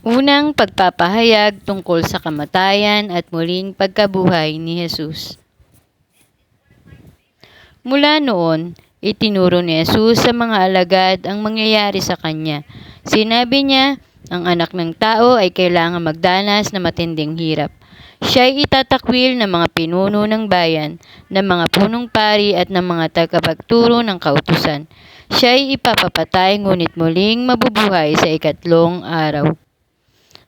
Unang pagpapahayag tungkol sa kamatayan at muling pagkabuhay ni Jesus. Mula noon, itinuro ni Jesus sa mga alagad ang mangyayari sa kanya. Sinabi niya, ang anak ng tao ay kailangang magdanas na matinding hirap. Siya ay itatakwil ng mga pinuno ng bayan, ng mga punong pari at ng mga tagapagturo ng kautusan. Siya ay ipapapatay ngunit muling mabubuhay sa ikatlong araw.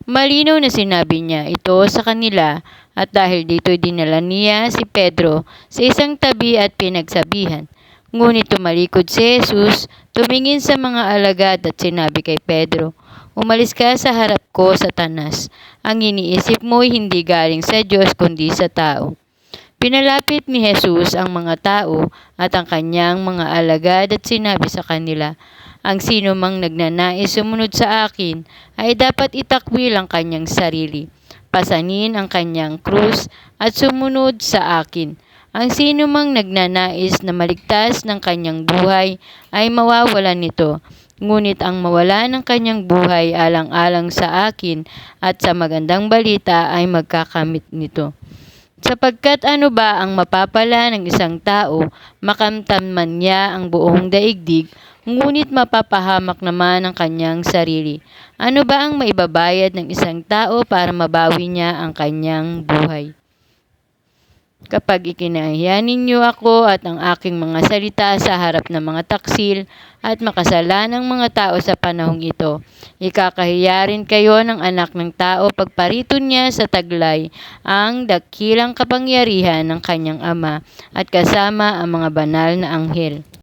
Malinaw na sinabi niya ito sa kanila at dahil dito dinala niya si Pedro sa isang tabi at pinagsabihan. Ngunit tumalikod si Jesus, tumingin sa mga alagad at sinabi kay Pedro, "Umalis ka sa harap ko, Satanas. Ang iniisip mo ay hindi galing sa Diyos kundi sa tao." Pinalapit ni Jesus ang mga tao at ang kanyang mga alagad at sinabi sa kanila, "Ang sino mang nagnanais sumunod sa akin ay dapat itakwil ang kanyang sarili, pasanin ang kanyang krus at sumunod sa akin. Ang sino mang nagnanais na maligtas ng kanyang buhay ay mawawalan nito. Ngunit ang mawala ng kanyang buhay alang-alang sa akin at sa magandang balita ay magkakamit nito. Sapagkat ano ba ang mapapala ng isang tao, makamtan man niya ang buong daigdig, ngunit mapapahamak naman ang kanyang sarili? Ano ba ang maibabayad ng isang tao para mabawi niya ang kanyang buhay? Kapag ikinahiya ninyo ako at ang aking mga salita sa harap ng mga taksil at makasalanang mga tao sa panahong ito, ikakahiya rin kayo ng anak ng tao pagparito niya sa taglay ang dakilang kapangyarihan ng kanyang ama at kasama ang mga banal na anghel.